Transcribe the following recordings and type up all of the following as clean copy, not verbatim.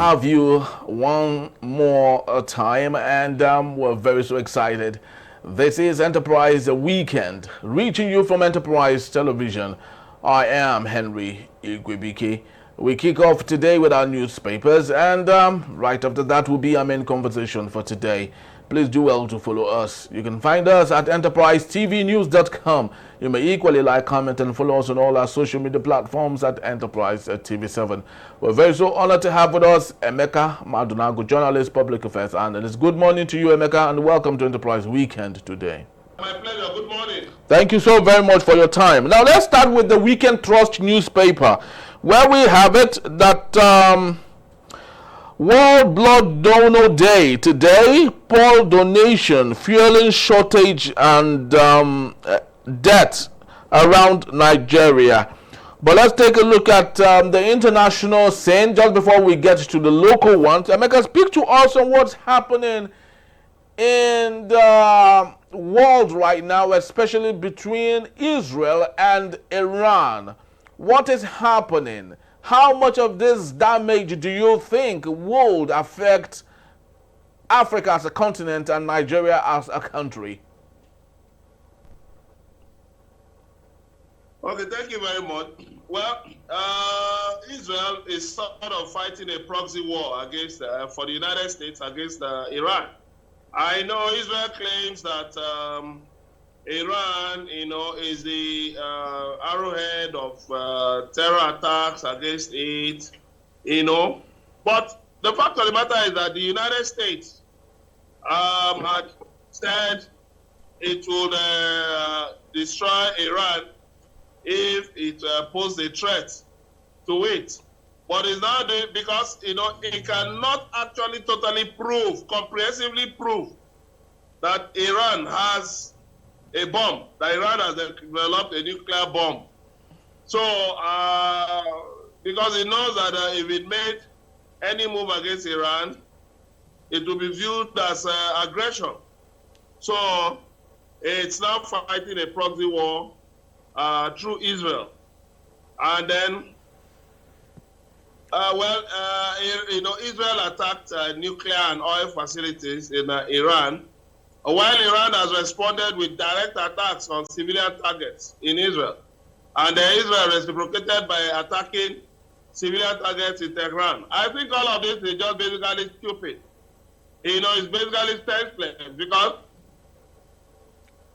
have you one more time, and we're very so excited. This is Enterprise Weekend, reaching you from Enterprise Television. I am Henry Igwebike. We kick off today with our newspapers, and right after that will be our main conversation for today. Please do well to follow us. You can find us at enterprisetvnews.com. You may equally like, comment, and follow us on all our social media platforms at Enterprise TV7. We're very so honored to have with us Emeka Madunagu, journalist, public affairs analyst. Good morning to you, Emeka, and welcome to Enterprise Weekend today. My pleasure. Good morning. Thank you so very much for your time. Now let's start with the Weekend Trust newspaper, where we have it that World Blood Donor Day today. Paul donation, fueling shortage and death around Nigeria. But let's take a look at the international scene just before we get to the local ones. Emeka, speak to us on what's happening in the world right now, especially between Israel and Iran. What is happening? How much of this damage do you think would affect Africa as a continent and Nigeria as a country? Okay, thank you very much. Well, Israel is sort of fighting a proxy war against for the United States against Iran. I know Israel claims that Iran, is the arrowhead of terror attacks against it, But the fact of the matter is that the United States had said it would destroy Iran if it posed a threat to it. But it's now doing, because, it cannot actually totally comprehensively prove that Iran has a bomb, that Iran has developed a nuclear bomb. So, because it knows that if it made any move against Iran, it will be viewed as aggression. So, it's now fighting a proxy war through Israel. And then, Israel attacked nuclear and oil facilities in Iran, while Iran has responded with direct attacks on civilian targets in Israel. And Israel reciprocated by attacking civilian targets in Tehran. I think all of this is just basically stupid. It's basically senseless, because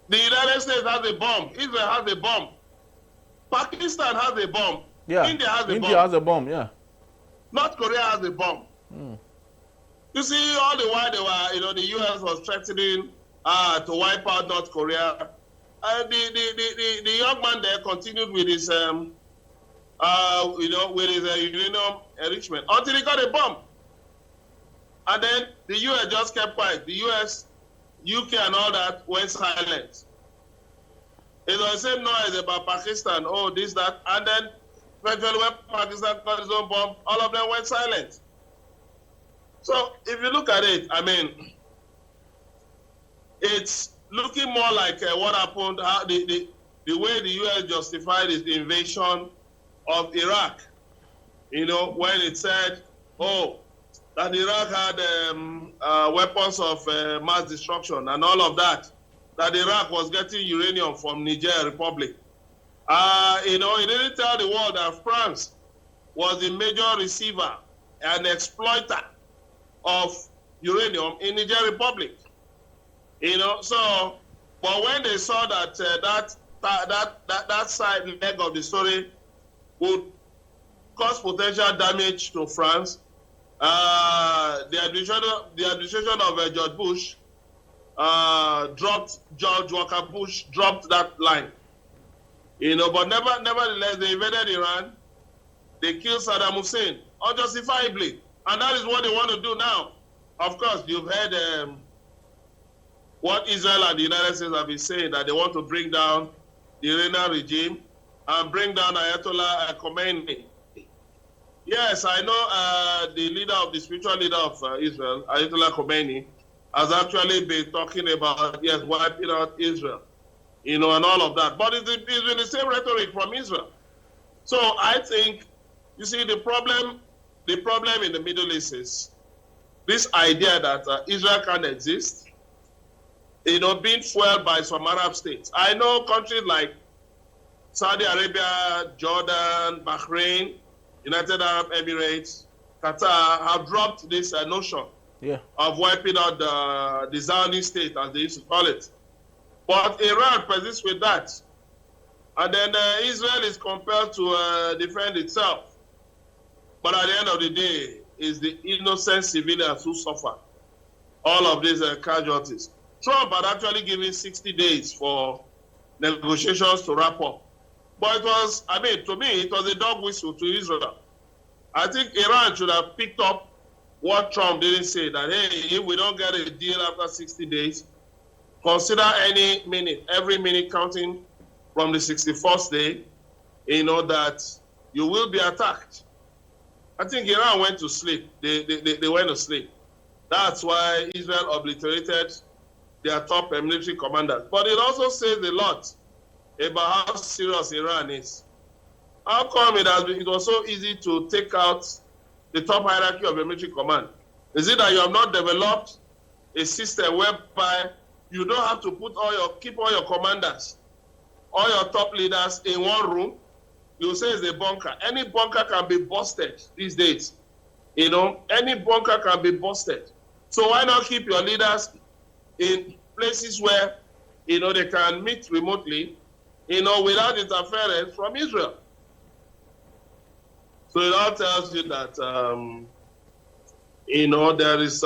the United States has a bomb, Israel has a bomb, Pakistan has a bomb, India has a bomb, North Korea has a bomb. You see, all the while they were, the U.S. was threatening to wipe out North Korea. The young man there continued with his, uranium enrichment until he got a bomb. And then the U.S. just kept quiet. The U.S., UK, and all that went silent. It was the same noise about Pakistan, this, that, and then eventually when Pakistan got his own bomb, all of them went silent. So if you look at it, it's looking more like what happened, how the way the U.S. justified its invasion of Iraq. When it said, that Iraq had weapons of mass destruction and all of that Iraq was getting uranium from Niger Republic. It didn't tell the world that France was the major receiver and exploiter of uranium in Niger Republic. But when they saw that that side leg of the story would cause potential damage to France, the administration of George Bush George Walker Bush dropped that line. But nevertheless, they invaded Iran. They killed Saddam Hussein unjustifiably, and that is what they want to do now. Of course, you've heard what Israel and the United States have been saying, that they want to bring down the Iranian regime and bring down Ayatollah Khomeini. Yes, I know the spiritual leader of Israel, Ayatollah Khomeini, has actually been talking about, wiping out Israel, and all of that. But it's been the same rhetoric from Israel. So I think, you see, the problem the problem in the Middle East is this idea that Israel can exist, being fueled by some Arab states. I know countries like Saudi Arabia, Jordan, Bahrain, United Arab Emirates, Qatar have dropped this notion of wiping out the Zionist state, as they used to call it. But Iran persists with that. And then Israel is compelled to defend itself. But at the end of the day, it's the innocent civilians who suffer all of these casualties. Trump had actually given 60 days for negotiations to wrap up. But it was, to me, it was a dog whistle to Israel. I think Iran should have picked up what Trump didn't say, that, hey, if we don't get a deal after 60 days, consider every minute counting from the 61st day, that you will be attacked. I think Iran went to sleep. They went to sleep. That's why Israel obliterated their top military commanders. But it also says a lot about how serious Iran is. How come it was so easy to take out the top hierarchy of the military command? Is it that you have not developed a system whereby you don't have to keep all your commanders, all your top leaders in one room? You say it's a bunker. Any bunker can be busted these days. Any bunker can be busted. So why not keep your leaders in places where, they can meet remotely, without interference from Israel? So it all tells you that, there is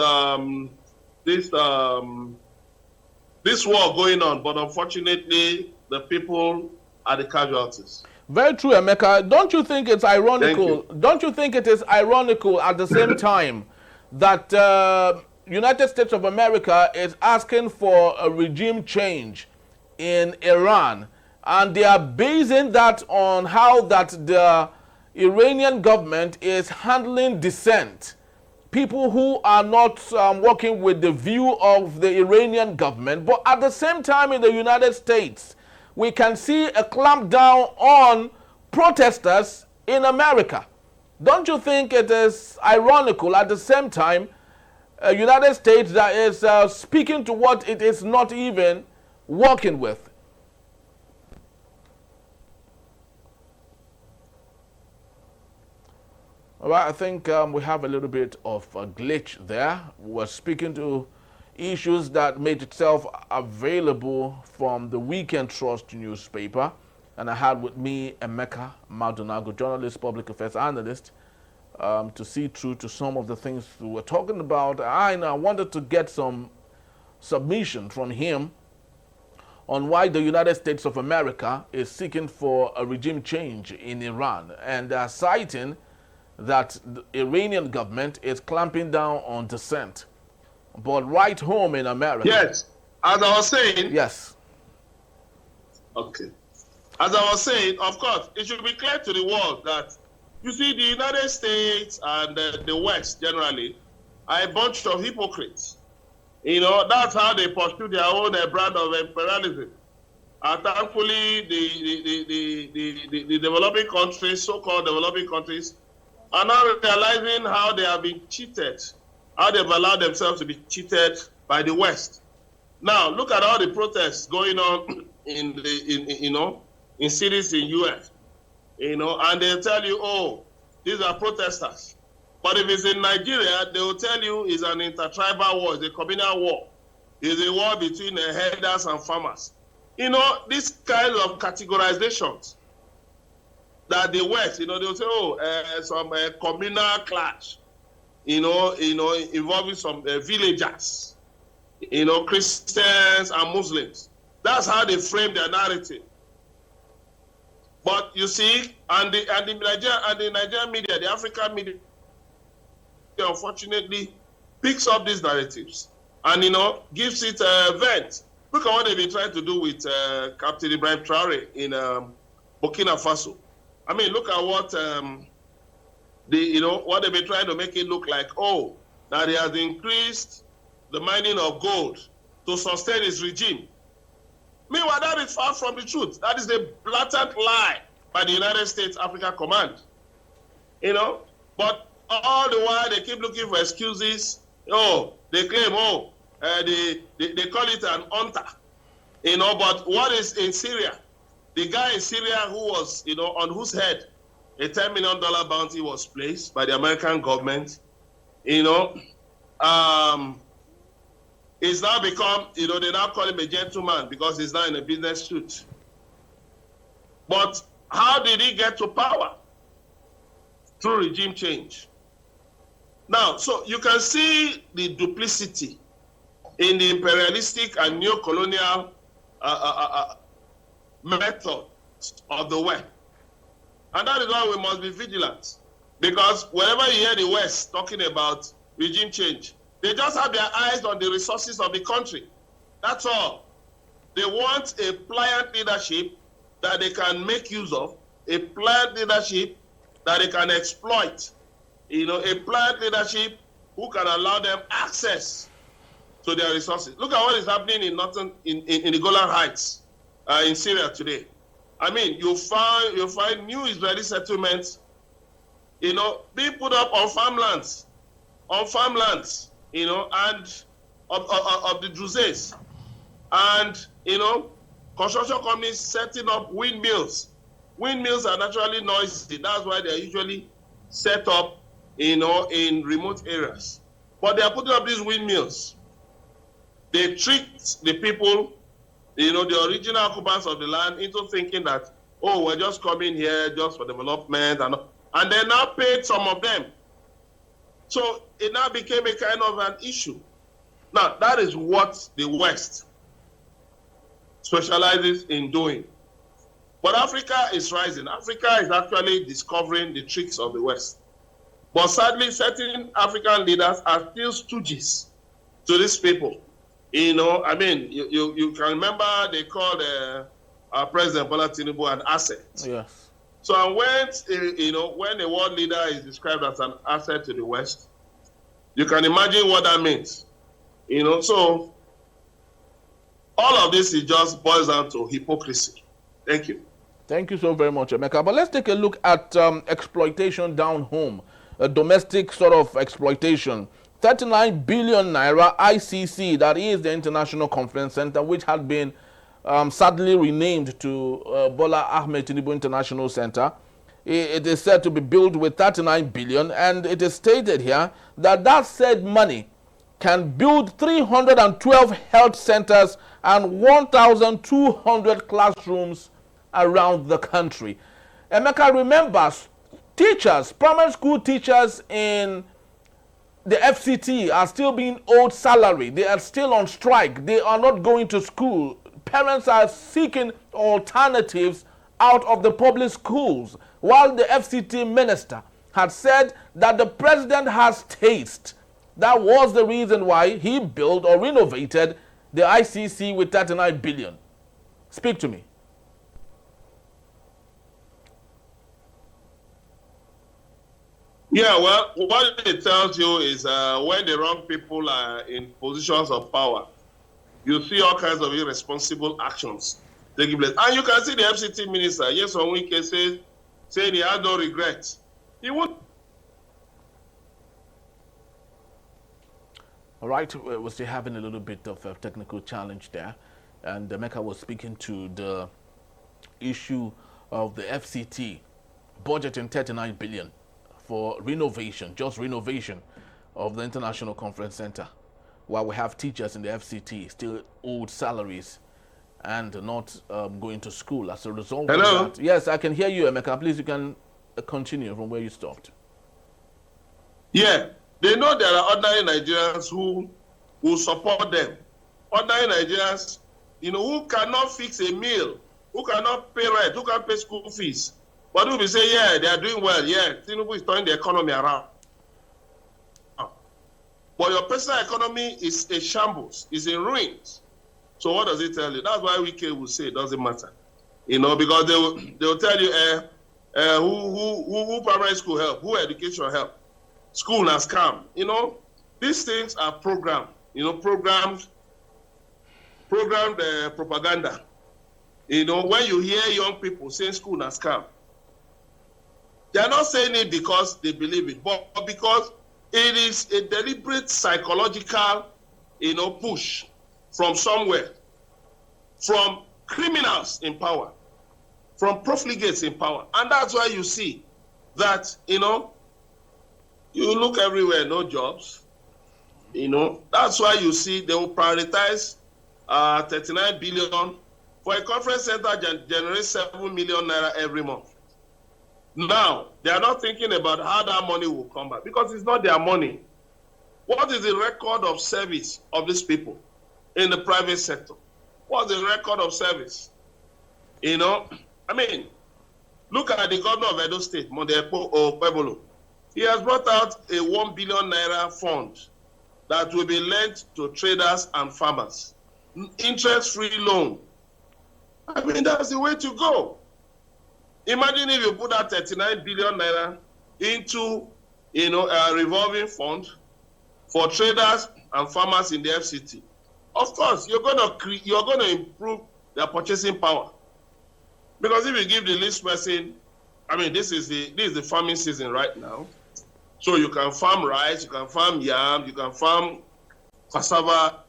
this war going on, but unfortunately, the people are the casualties. Very true, Emeka. Don't you think it's ironical? Don't you think it is ironical at the same time that United States of America is asking for a regime change in Iran, and they are basing that on how that the Iranian government is handling dissent, people who are not working with the view of the Iranian government, but at the same time in the United States, we can see a clampdown on protesters in America. Don't you think it is ironical at the same time United States that is speaking to what it is not even working with? All right, I think we have a little bit of a glitch there. We're speaking to issues that made itself available from the Weekend Trust newspaper. And I had with me Emeka Maldonado, journalist, public affairs analyst, to see through to some of the things we were talking about. I wanted to get some submission from him on why the United States of America is seeking for a regime change in Iran, and citing that the Iranian government is clamping down on dissent. But right home in America. Yes, as I was saying. Yes. Okay. As I was saying, of course, it should be clear to the world that, you see, the United States and the West generally are a bunch of hypocrites. That's how they pursue their own brand of imperialism. And thankfully, the developing countries, so-called developing countries, are now realizing how they have been cheated, how they've allowed themselves to be cheated by the West. Now, look at all the protests going on in cities in US, and they'll tell you, oh, these are protesters. But if it's in Nigeria, they will tell you it's an intertribal war, it's a communal war. It's a war between herders and farmers. This kind of categorizations that the West, they'll say, oh, some communal clash, involving some villagers, Christians and Muslims. That's how they frame their narrative. But you see, and the Nigerian media, the African media, unfortunately, picks up these narratives and gives it a vent. Look at what they've been trying to do with Captain Ibrahim Traore in Burkina Faso. Look at what what they've been trying to make it look like. Oh, that he has increased the mining of gold to sustain his regime. Meanwhile, that is far from the truth. That is a blatant lie by the United States Africa Command. But all the while they keep looking for excuses. Oh, they claim, they call it an hunter. But what is in Syria? The guy in Syria who was, on whose head a $10 million bounty was placed by the American government, is now become, they now call him a gentleman because he's now in a business suit. But how did he get to power? Through regime change. Now, so you can see the duplicity in the imperialistic and neo-colonial method of the West. And that is why we must be vigilant. Because whenever you hear the West talking about regime change, they just have their eyes on the resources of the country. That's all. They want a pliant leadership that they can make use of, a pliant leadership that they can exploit, a pliant leadership who can allow them access to their resources. Look at what is happening in the Golan Heights in Syria today. I mean, you find new Israeli settlements, being put up on farmlands, and of the Druses, and construction companies setting up windmills. Windmills are naturally noisy. That's why they're usually set up, in remote areas. But they are putting up these windmills. They tricked the people, the original occupants of the land, into thinking that, we're just coming here just for development, and they now paid some of them. So it now became a kind of an issue. Now, that is what the West specializes in doing. But Africa is rising. Africa is actually discovering the tricks of the West. But sadly, certain African leaders are still stooges to these people. You can remember they called our President Bola Tinubu an asset. Yes. So when a world leader is described as an asset to the West, you can imagine what that means. So all of this is just boils down to hypocrisy. Thank you. Thank you so very much, Emeka. But let's take a look at exploitation down home, a domestic sort of exploitation. 39 billion naira ICC, that is the International Conference Center, which had been sadly renamed to Bola Ahmed Tinubu International Center. It is said to be built with 39 billion, and it is stated here that said money can build 312 health centers and 1,200 classrooms around the country. Emeka remembers teachers, primary school teachers in the FCT are still being owed salary. They are still on strike. They are not going to school. Parents are seeking alternatives out of the public schools, while the FCT minister had said that the president has taste. That was the reason why he built or renovated the ICC with 39 billion. Speak to me. Yeah, well, what it tells you is when the wrong people are in positions of power, you see all kinds of irresponsible actions taking place. And you can see the FCT minister, yes, on weekend saying he has no regrets. He won't. All right, we're still having a little bit of a technical challenge there. And Emeka was speaking to the issue of the FCT budgeting 39 billion for renovation, just renovation of the International Conference Center, while we have teachers in the FCT still owed salaries and not going to school as a result of that. Yes, I can hear you, Emeka. Please, you can continue from where you stopped. Yeah, they know there are ordinary Nigerians who will support them. Ordinary Nigerians, who cannot fix a meal, who cannot pay rent, who can't pay school fees. But we will say, yeah, they are doing well. Yeah, Tinubu is turning the economy around. But your personal economy is a shambles, is in ruins. So what does it tell you? That's why Wike will say it doesn't matter. Because they will tell you who primary school help, who education help. School has come. These things are programmed. Programmed propaganda. When you hear young people saying school has come, They are not saying it because they believe it, but because it is a deliberate psychological, push from somewhere, from criminals in power, from profligates in power. And that's why you see that, you look everywhere, no jobs. That's why you see they will prioritize 39 billion for a conference center generates 7 million naira every month. Now, they are not thinking about how that money will come back because it's not their money. What is the record of service of these people in the private sector? What's the record of service? Look at the governor of Edo State, Monday Okpebolo. He has brought out a 1 billion naira fund that will be lent to traders and farmers. Interest-free loan. That's the way to go. Imagine if you put that 39 billion naira into, a revolving fund for traders and farmers in the FCT. Of course, you're going to improve their purchasing power. Because if you give the least person, this is the farming season right now. So you can farm rice, you can farm yam, you can farm cassava.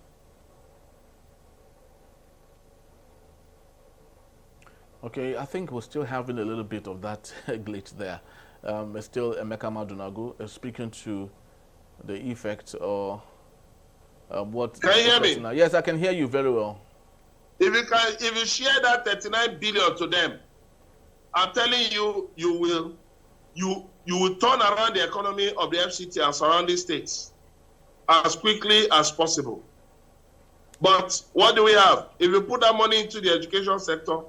Okay, I think we're still having a little bit of that glitch there. Still Emeka Madunagu speaking to the effect or what. Can you hear me? Now. Yes, I can hear you very well. If you share that 39 billion to them, I'm telling you, you will turn around the economy of the FCT and surrounding states as quickly as possible. But what do we have? If you put that money into the education sector,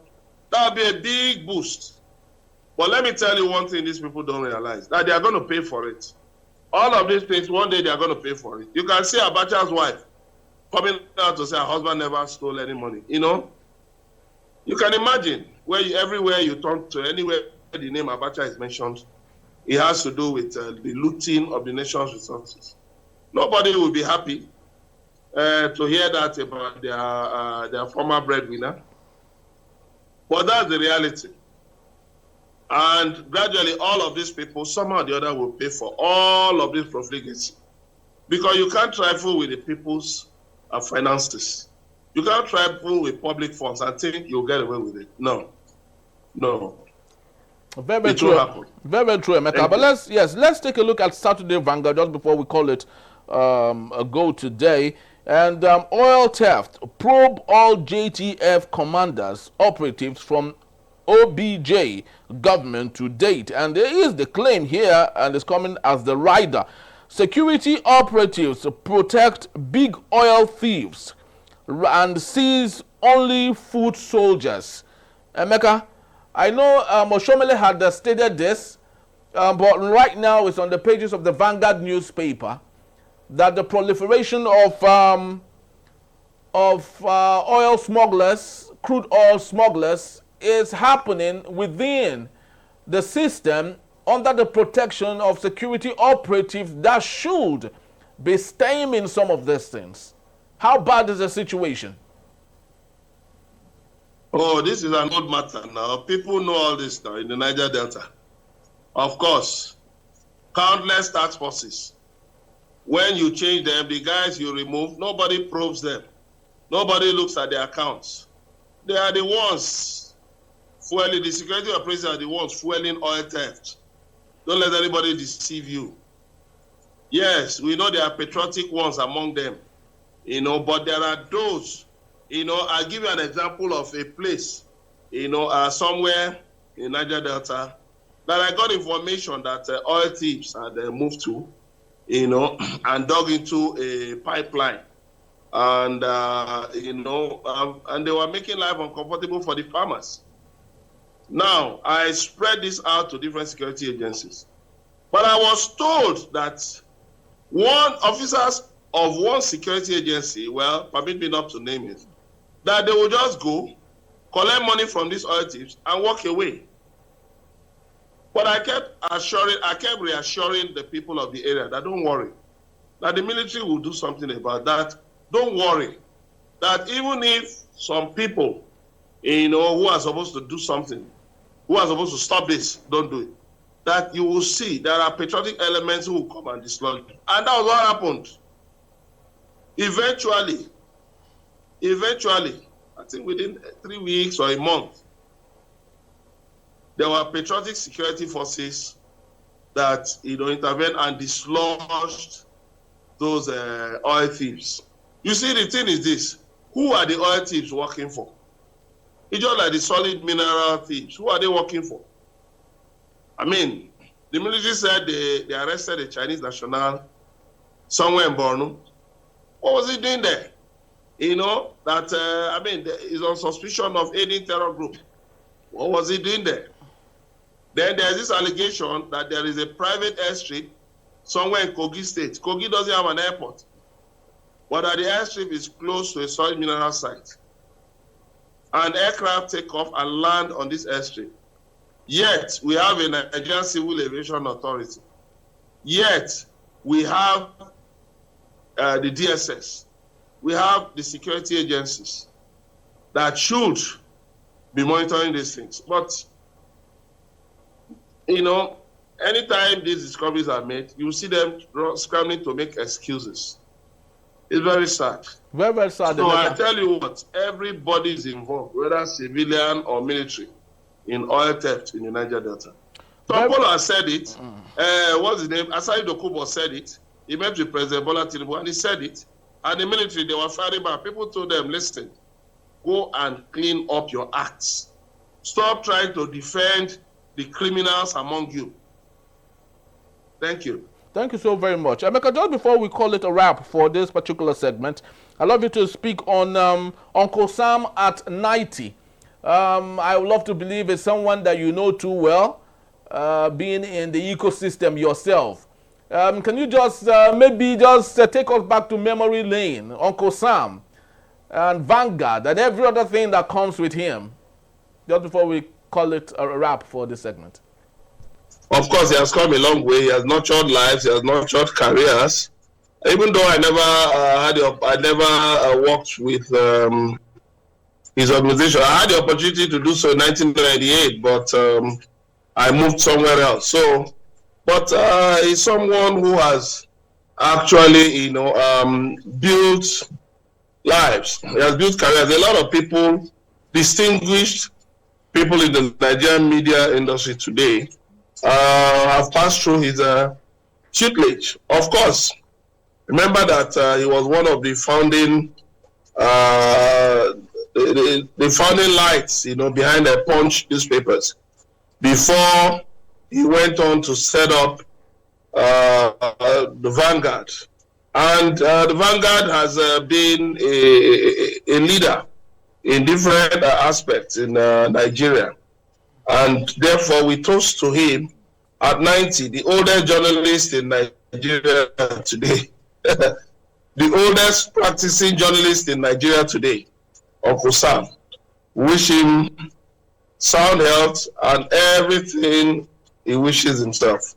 that will be a big boost. But let me tell you one thing these people don't realize, that they are going to pay for it. All of these things, one day they are going to pay for it. You can see Abacha's wife coming out to say her husband never stole any money. You can imagine everywhere you turn to, anywhere the name Abacha is mentioned, it has to do with the looting of the nation's resources. Nobody will be happy to hear that about their former breadwinner. But that's the reality. And gradually, all of these people, somehow or the other, will pay for all of this profligacy. Because you can't trifle with the people's finances. You can't trifle with public funds and think you'll get away with it. No. Very true. Very true, Emeka. But let's take a look at Saturday Vanguard just before we call it a go today. And oil theft, probe all JTF commanders, operatives from OBJ government to date. And there is the claim here, and it's coming as the rider. Security operatives protect big oil thieves and seize only foot soldiers. Emeka, I know Oshomole had stated this, but right now it's on the pages of the Vanguard newspaper that the proliferation of oil smugglers, crude oil smugglers, is happening within the system under the protection of security operatives that should be stemming some of these things. How bad is the situation? Oh, this is an old matter now. People know all this now in the Niger Delta. Of course, countless task forces. When you change them, the guys you remove, nobody probes them. Nobody looks at their accounts. They are the ones fueling, the security operatives are the ones fueling oil theft. Don't let anybody deceive you. Yes, we know there are patriotic ones among them, but there are those, I'll give you an example of a place, somewhere in Niger Delta that I got information that oil thieves had moved to, and dug into a pipeline. And, and they were making life uncomfortable for the farmers. Now, I spread this out to different security agencies. But I was told that officers of one security agency, well, permit me not to name it, that they will just go, collect money from these oil thieves and walk away. But I kept reassuring the people of the area that don't worry, that the military will do something about that. Don't worry, that even if some people, who are supposed to do something, who are supposed to stop this, don't do it, that you will see there are patriotic elements who will come and dislodge you. And that was what happened. Eventually, I think within 3 weeks or a month, there were patriotic security forces that intervened and dislodged those oil thieves. You see, the thing is this: who are the oil thieves working for? It's just like the solid mineral thieves. Who are they working for? I mean, the military said they arrested a Chinese national somewhere in Borno. What was he doing there? He's on suspicion of aiding terror group. What was he doing there? Then there's this allegation that there is a private airstrip somewhere in Kogi State. Kogi doesn't have an airport, but that the airstrip is close to a solid mineral site. And aircraft take off and land on this airstrip. Yet, we have a Nigerian Civil Aviation Authority. Yet, we have the DSS. We have the security agencies that should be monitoring these things. But, anytime these discoveries are made, you see them scrambling to make excuses. It's very sad. Very, very sad. So I tell you what, everybody is involved, whether civilian or military, in oil theft in the Niger Delta. Tom Polo has said it. What's his name? Asai Dokubo said it. He met with President Bola Tinubu and he said it. And the military, they were firing back. People told them, listen, go and clean up your acts. Stop trying to defend the criminals among you. Thank you. Thank you so very much. Emeka, just before we call it a wrap for this particular segment, I'd love you to speak on Uncle Sam at 90. I would love to believe it's someone that you know too well, being in the ecosystem yourself. Can you just take us back to memory lane, Uncle Sam and Vanguard and every other thing that comes with him, just before we call it a wrap for this segment? Of course, he has come a long way. He has nurtured lives. He has nurtured careers. Even though I never worked with his organization. I had the opportunity to do so in 1998, but I moved somewhere else. But he's someone who has actually, built lives. He has built careers. A lot of people, distinguished people in the Nigerian media industry today, have passed through his tutelage. Of course, remember that he was one of the founding the founding lights, behind the Punch newspapers before he went on to set up the Vanguard. And the Vanguard has been a leader in different aspects in Nigeria. And therefore, we toast to him at 90, the oldest journalist in Nigeria today, the oldest practicing journalist in Nigeria today, Uncle Sam. Wish him sound health and everything he wishes himself.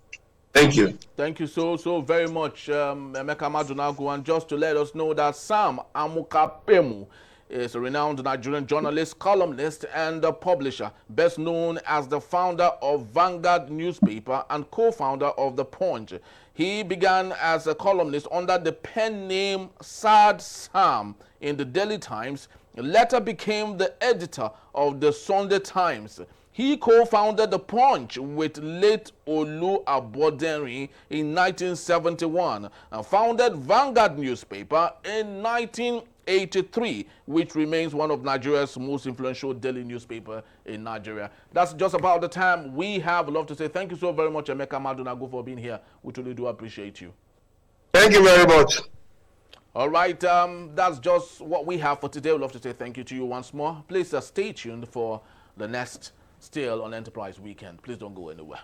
Thank you. Thank you so very much, Emeka Madunagu. And just to let us know that Sam Amukapemu is a renowned Nigerian journalist, columnist, and publisher, best known as the founder of Vanguard newspaper and co-founder of The Punch. He began as a columnist under the pen name Sad Sam in the Daily Times, later became the editor of the Sunday Times. He co-founded The Punch with late Olu Aboderin in 1971 and founded Vanguard newspaper in 1983, which remains one of Nigeria's most influential daily newspaper in Nigeria. That's just about the time we have. I'd love to say thank you so very much, Emeka Madunagu, for being here. We truly do appreciate you. Thank you very much. All right, that's just what we have for today. We'd love to say thank you to you once more. Please stay tuned for the next Still on Enterprise Weekend. Please don't go anywhere.